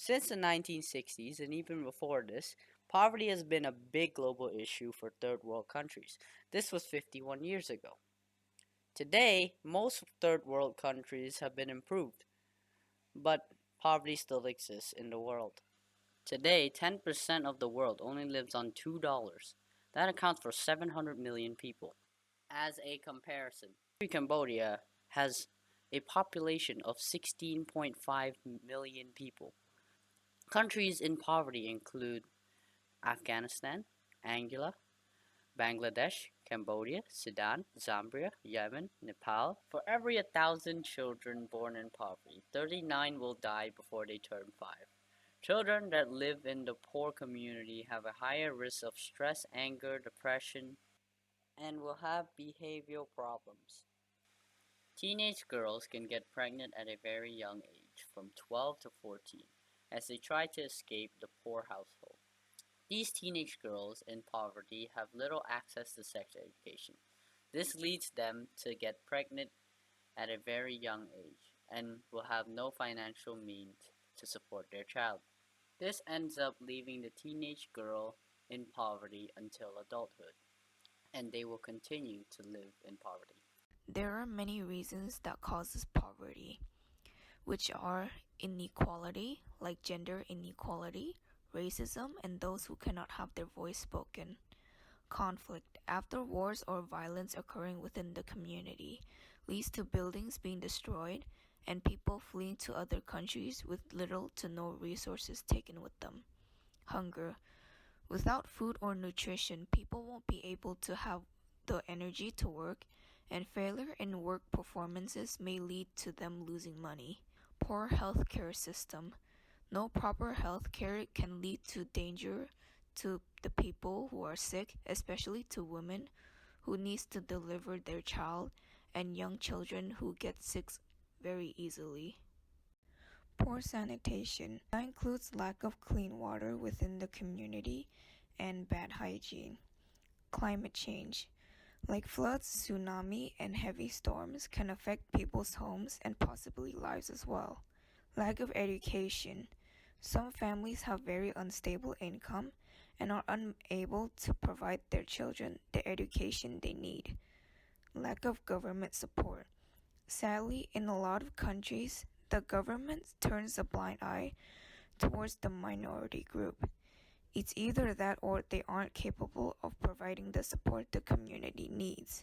Since the 1960s and even before this, poverty has been a big global issue for third world countries. This was 51 years ago. Today, most third world countries have been improved, but poverty still exists in the world. Today, 10% of the world only lives on $2. That accounts for 700 million people. As a comparison, Cambodia has a population of 16.5 million people. Countries in poverty include Afghanistan, Angola, Bangladesh, Cambodia, Sudan, Zambia, Yemen, Nepal. For every 1,000 children born in poverty, 39 will die before they turn 5. Children that live in the poor community have a higher risk of stress, anger, depression, and will have behavioral problems. Teenage girls can get pregnant at a very young age, from 12 to 14, as they try to escape the poor household. These teenage girls in poverty have little access to sex education. This leads them to get pregnant at a very young age and will have no financial means to support their child. This ends up leaving the teenage girl in poverty until adulthood, and they will continue to live in poverty. There are many reasons that causes poverty, which are inequality, like gender inequality, racism, and those who cannot have their voice spoken. Conflict, after wars or violence occurring within the community, leads to buildings being destroyed and people fleeing to other countries with little to no resources taken with them. Hunger. Without food or nutrition, people won't be able to have the energy to work, and failure in work performances may lead to them losing money. Poor healthcare system. No proper healthcare can lead to danger to the people who are sick, especially to women who needs to deliver their child and young children who get sick very easily. Poor sanitation. That includes lack of clean water within the community and bad hygiene. Climate change. Like floods, tsunami, and heavy storms can affect people's homes and possibly lives as well. Lack of education. Some families have very unstable income and are unable to provide their children the education they need. Lack of government support. Sadly, in a lot of countries, the government turns a blind eye towards the minority group. It's either that or they aren't capable of providing the support the community needs.